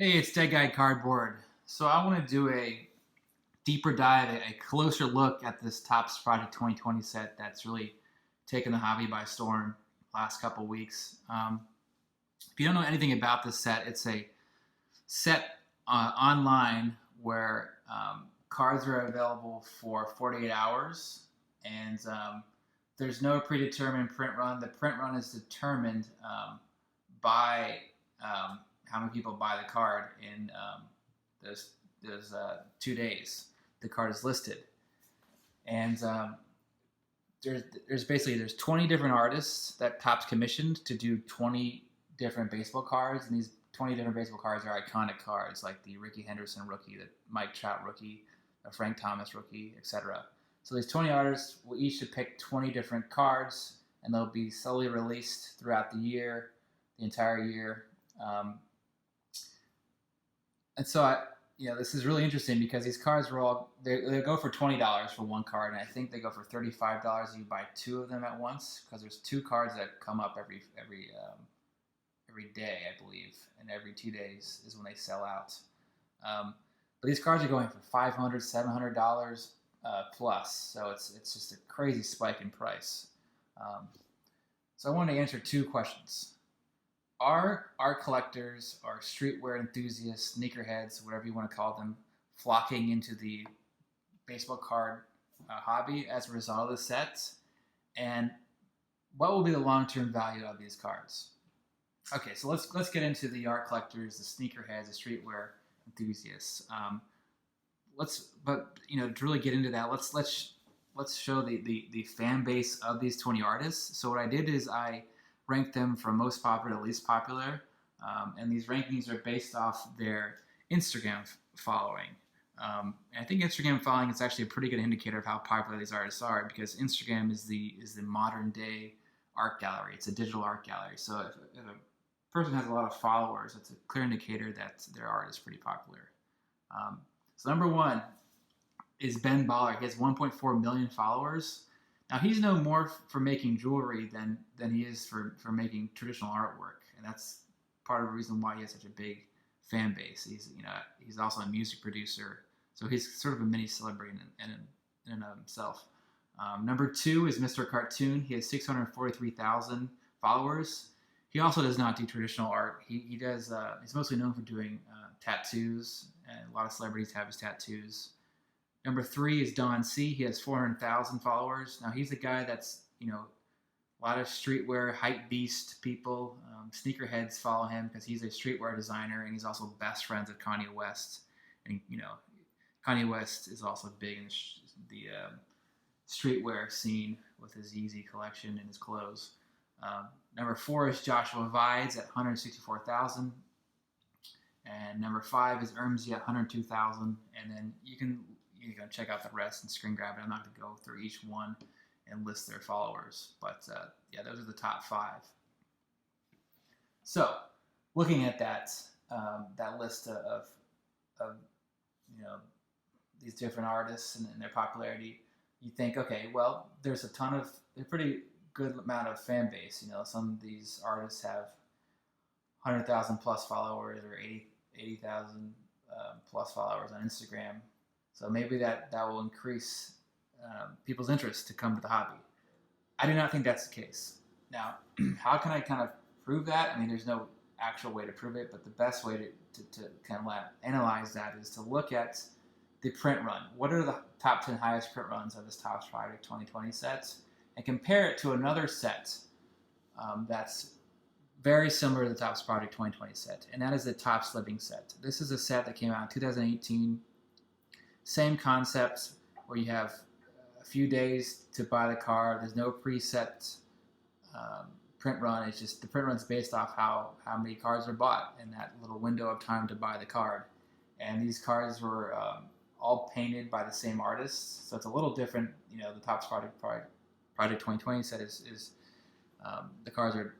Hey, it's Dead Guy Cardboard. So I want to do a deeper dive, a closer look at this Topps Project 2020 set that's really taken the hobby by storm last couple weeks. If you don't know anything about this set, it's a set online where cards are available for 48 hours, and there's no predetermined print run. The print run is determined by how many people buy the card in those 2 days the card is listed. And there's 20 different artists that Topps commissioned to do 20 different baseball cards, and these 20 different baseball cards are iconic cards like the Ricky Henderson rookie, the Mike Trout rookie, the Frank Thomas rookie, etc. So these 20 artists will each pick 20 different cards, and they'll be slowly released throughout the year, the entire year. And so this is really interesting because these cards were they go for $20 for one card, and I think they go for $35 if you buy two of them at once, because there's two cards that come up every day, I believe, and every 2 days is when they sell out. But these cards are going for $500, $700 plus, so it's just a crazy spike in price. So I wanted to answer two questions. Are art collectors or streetwear enthusiasts, sneakerheads, whatever you want to call them, flocking into the baseball card hobby as a result of the sets? And what will be the long-term value of these cards? Okay, so let's get into the art collectors, the sneakerheads, the streetwear enthusiasts. To really get into that, let's show the fan base of these 20 artists. So what I did is I ranked them from most popular to least popular, and these rankings are based off their Instagram following. And I think Instagram following is actually a pretty good indicator of how popular these artists are, because Instagram is the modern day art gallery. It's a digital art gallery. So if a person has a lot of followers, it's a clear indicator that their art is pretty popular. So number one is Ben Baller. He has 1.4 million followers. Now, he's known more for making jewelry than he is for making traditional artwork, and that's part of the reason why he has such a big fan base. He's also a music producer, so he's sort of a mini celebrity in and of himself. Number two is Mr. Cartoon. He has 643,000 followers. He also does not do traditional art. He does. He's mostly known for doing tattoos, and a lot of celebrities have his tattoos. Number three is Don C. He has 400,000 followers. Now, he's a guy that's, a lot of streetwear hype beast people, sneakerheads follow him because he's a streetwear designer, and he's also best friends with Kanye West. And, Kanye West is also big in the streetwear scene with his Yeezy collection and his clothes. Number four is Joshua Vides at 164,000. And number five is Ermsey at 102,000. And then you can check out the rest and screen grab it. I'm not going to go through each one and list their followers, but those are the top five. So, looking at that list of these different artists and their popularity, you think, okay, well, there's a pretty good amount of fan base. Some of these artists have 100,000 plus followers or 80,000 plus followers on Instagram. So maybe that will increase people's interest to come to the hobby. I do not think that's the case. Now, how can I kind of prove that? I mean, there's no actual way to prove it, but the best way to kind of analyze that is to look at the print run. What are the top 10 highest print runs of this Topps Project 2020 set? And compare it to another set that's very similar to the Topps Project 2020 set, and that is the Topps Living set. This is a set that came out in 2018. Same concept, where you have a few days to buy the card. There's no preset print run. It's just the print run's based off how many cards are bought in that little window of time to buy the card. And these cards were all painted by the same artists, so it's a little different. The Topps Project 2020 set is the cards are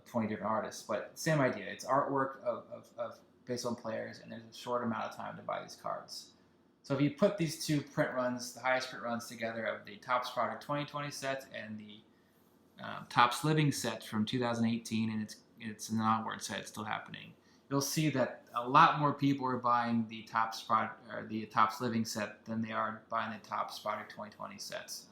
20 different artists, but same idea. It's artwork of baseball players, and there's a short amount of time to buy these cards. So if you put these two print runs, the highest print runs together of the Topps Project 2020 set and the Topps Living set from 2018, and it's an onward set, it's still happening, you'll see that a lot more people are buying the Topps Living set than they are buying the Topps Product 2020 sets.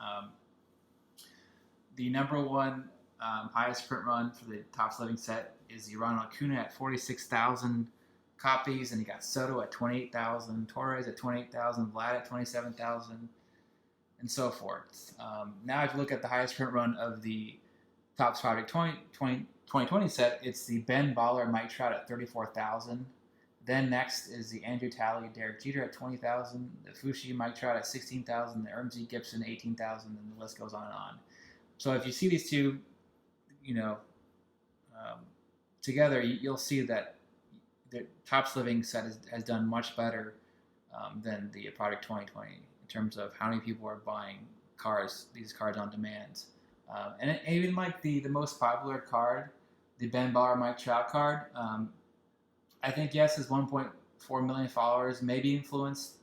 The number one highest print run for the Topps Living set is the Ronald Acuna at 46,000 copies, and you got Soto at 28,000, Torres at 28,000, Vlad at 27,000, and so forth. Now, if you look at the highest print run of the Topps Product 2020 set, it's the Ben Baller Mike Trout at 34,000. Then next is the Andrew Talley Derek Jeter at 20,000, the Fushi Mike Trout at 16,000, the Ermsey Gibson 18,000, and the list goes on and on. So if you see these two, together, you'll see that the Topps Living set has done much better than the Product 2020 in terms of how many people are buying these cards on demand. And even like the most popular card, the Ben Baller Mike Trout card, I think yes, his 1.4 million followers maybe influenced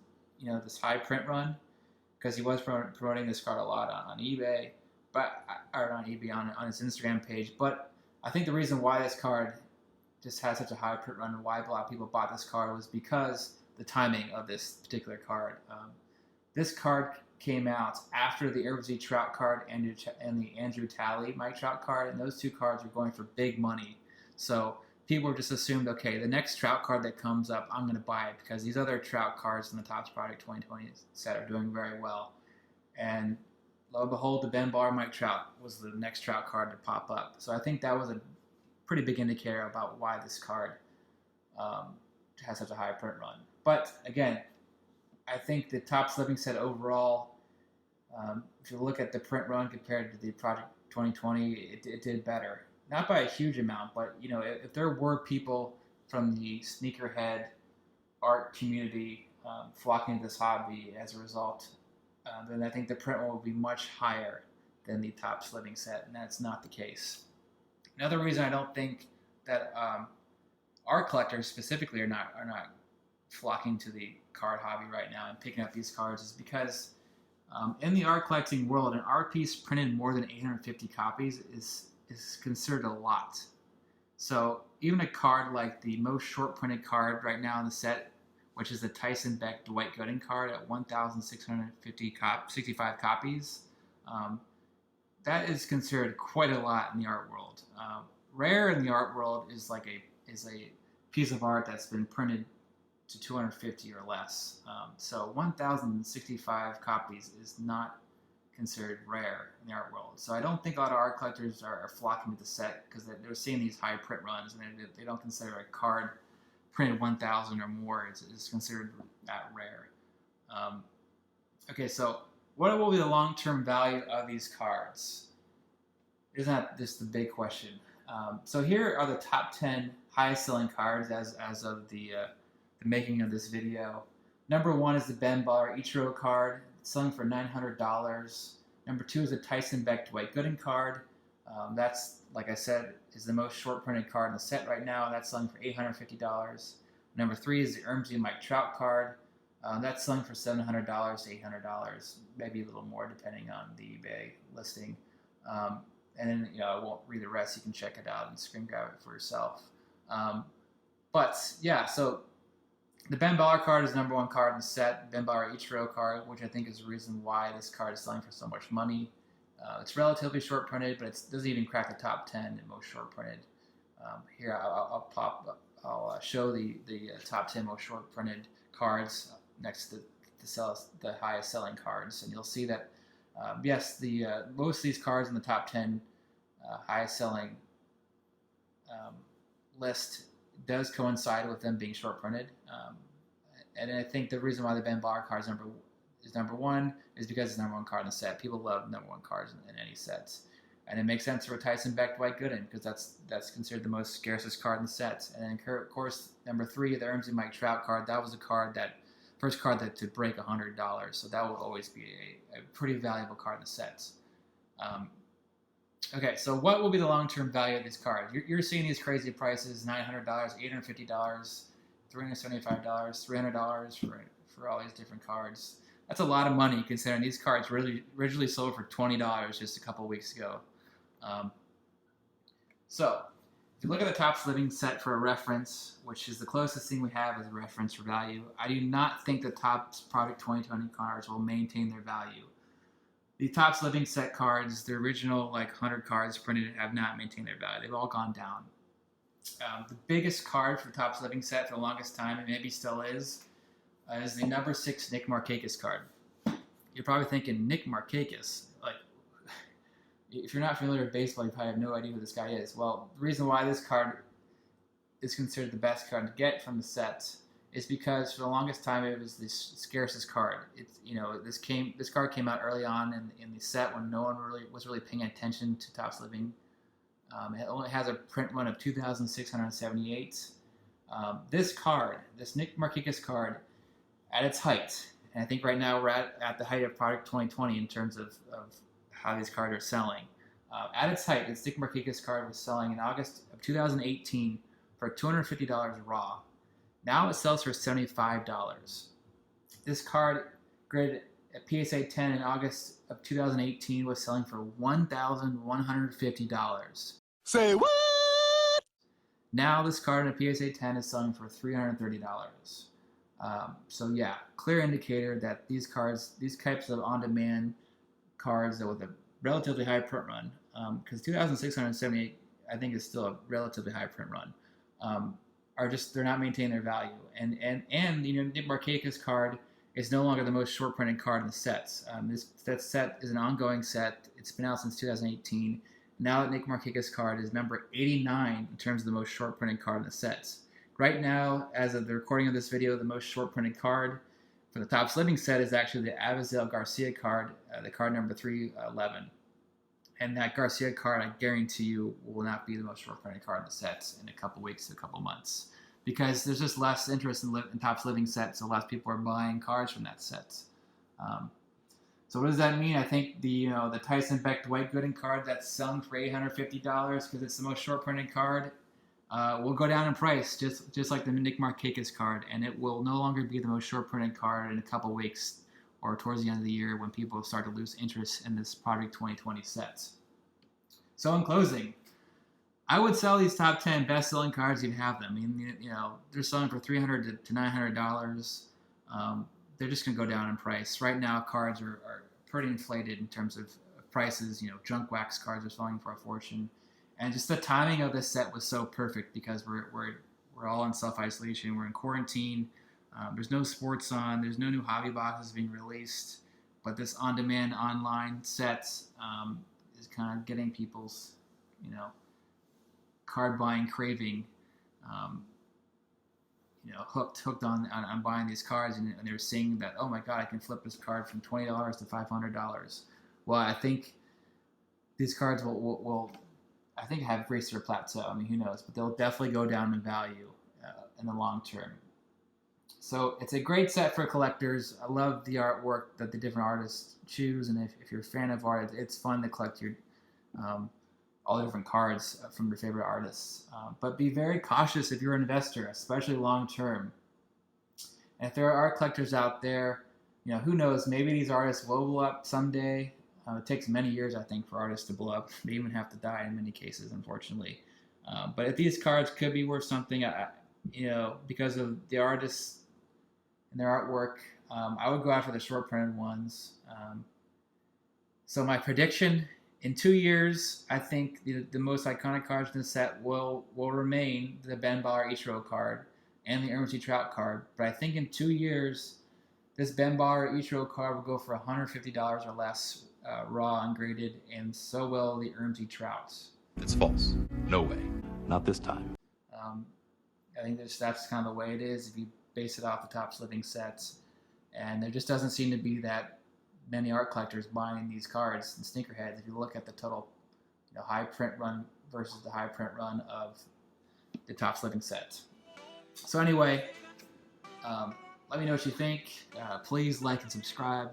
this high print run because he was promoting this card a lot on eBay, on his Instagram page. But I think the reason why this card just had such a high print run and why a lot of people bought this card was because the timing of this particular card. This card came out after the Ermsey Trout card and the Andrew Talley Mike Trout card, and those two cards were going for big money. So people just assumed, okay, the next Trout card that comes up, I'm going to buy it because these other Trout cards in the Topps Product 2020 set are doing very well. And lo and behold, the Ben Baller Mike Trout was the next Trout card to pop up. So I think that was a pretty big indicator about why this card has such a high print run. But again, I think the Topps Living set overall, if you look at the print run compared to the Product 2020, it did better. Not by a huge amount, but if there were people from the sneakerhead art community flocking to this hobby as a result, then I think the print run will be much higher than the Topps Living set, and that's not the case. Another reason I don't think that art collectors specifically are not flocking to the card hobby right now and picking up these cards is because in the art collecting world, an art piece printed more than 850 copies is considered a lot. So even a card like the most short printed card right now in the set, which is the Tyson Beck Dwight Gooden card at 1,665 copies, that is considered quite a lot in the art world. Rare in the art world is a piece of art that's been printed to 250 or less. So 1,065 copies is not considered rare in the art world. So I don't think a lot of art collectors are flocking to the set because they're seeing these high print runs and they don't consider a card printed 1,000 or more is considered that rare. Okay, so what will be the long-term value of these cards? Isn't that just the big question? So here are the top 10 highest selling cards as of the making of this video. Number 1 is the Ben Baller Ichiro card. It's selling for $900. Number 2 is the Tyson Beck Dwight Gooden card. That's, like I said, is the most short printed card in the set right now. That's selling for $850. Number 3 is the Ermsey Mike Trout card. That's selling for $700 to $800, maybe a little more depending on the eBay listing. And then I won't read the rest. You can check it out and screen grab it for yourself. But yeah, so the Ben Baller card is the number 1 card in the set. Ben Baller Ichiro card, which I think is the reason why this card is selling for so much money. It's relatively short printed, but it doesn't even crack the top 10 in most short printed. Here I'll show the top 10 most short printed cards next to the highest selling cards, and you'll see that yes, most of these cards in the top 10 highest selling list does coincide with them being short printed, and I think the reason why the Ben Baller card is number 1 is because it's the number 1 card in the set. People love number 1 cards in any sets, and it makes sense for Tyson Beck Dwight Gooden because that's considered the most scarcest card in the set. And then of course number 3, the Ermsey Mike Trout card. That was a card first card to break $100, so that will always be a pretty valuable card in the sets. Okay, so what will be the long-term value of these cards? You're seeing these crazy prices: $900, $850, $375, $300 for all these different cards. That's a lot of money considering these cards really originally sold for $20 just a couple weeks ago. So If you look at the Topps Living set for a reference, which is the closest thing we have as a reference for value, I do not think the Topps Product 2020 cards will maintain their value. The Topps Living set cards, the original like 100 cards printed, have not maintained their value. They've all gone down. The biggest card for the Topps Living set for the longest time, and maybe still is the number 6 Nick Markakis card. You're probably thinking, Nick Markakis? Like, if you're not familiar with baseball, you probably have no idea who this guy is. Well, the reason why this card is considered the best card to get from the set is because for the longest time it was the scarcest card. It's, you know, this card came out early on in the set when no one was really paying attention to Topps Living. It only has a print run of 2,678. This card, this Nick Markakis card, at its height, and I think right now we're at the height of Product 2020 in terms of how these cards are selling. At its height, this Nick Markakis card was selling in August of 2018 for $250 raw. Now it sells for $75. This card, graded at PSA 10 in August of 2018, was selling for $1,150. Say what? Now this card in a PSA 10 is selling for $330. So yeah, clear indicator that these cards, these types of on-demand cards that with a relatively high print run, because 2,678 I think is still a relatively high print run, they're not maintaining their value. And you know, Nick Markakis card is no longer the most short printed card in the sets. That set is an ongoing set. It's been out since 2018. Now that Nick Markakis card is number 89 in terms of the most short printed card in the sets. Right now, as of the recording of this video, the most short printed card for the Topps Living set is actually the Avisail Garcia card, the card number 311. And that Garcia card, I guarantee you, will not be the most short printed card in the sets in a couple weeks to a couple months, because there's just less interest in Topps Living sets, so less people are buying cards from that set. So what does that mean? I think the Tyson Beck Dwight Gooden card that's selling for $850 because it's the most short printed card will go down in price, just like the Nick Markakis card, and it will no longer be the most short printed card in a couple weeks or towards the end of the year when people start to lose interest in this Product 2020 sets. So in closing, I would sell these top 10 best-selling cards if you have them. I mean, you know, they're selling for $300 to $900. They're just going to go down in price. Right now, cards are pretty inflated in terms of prices. You know, junk wax cards are selling for a fortune. And just the timing of this set was so perfect because we're all in self-isolation. We're in quarantine. There's no sports on. There's no new hobby boxes being released. But this on-demand online set is kind of getting people's, you know, card buying craving, you know, hooked on buying these cards, and they're seeing that, oh my God, I can flip this card from $20 to $500. Well, I think these cards will I think have reached their plateau. I mean, who knows? But they'll definitely go down in value in the long term. So it's a great set for collectors. I love the artwork that the different artists choose, and if you're a fan of art, it's fun to collect your all the different cards from your favorite artists. But be very cautious if you're an investor, especially long term. And if there are art collectors out there, you know, who knows? Maybe these artists will blow up someday. It takes many years, I think, for artists to blow up. They even have to die in many cases, unfortunately. But if these cards could be worth something, you know, because of the artists and their artwork, I would go after the short printed ones. So my prediction, in 2 years, I think the most iconic cards in the set will remain the Ben Baller Ichiro card and the Ernest Trout card. But I think in 2 years, this Ben Baller Ichiro card will go for $150 or less, raw, ungraded, and so will the Ernest Trout. It's false. No way. Not this time. I think that's kind of the way it is if you base it off the Topps Living sets. And there just doesn't seem to be that many art collectors buying these cards and sneakerheads. If you look at the total, you know, high print run versus the high print run of the Topps Living set. So anyway, let me know what you think. Please like and subscribe.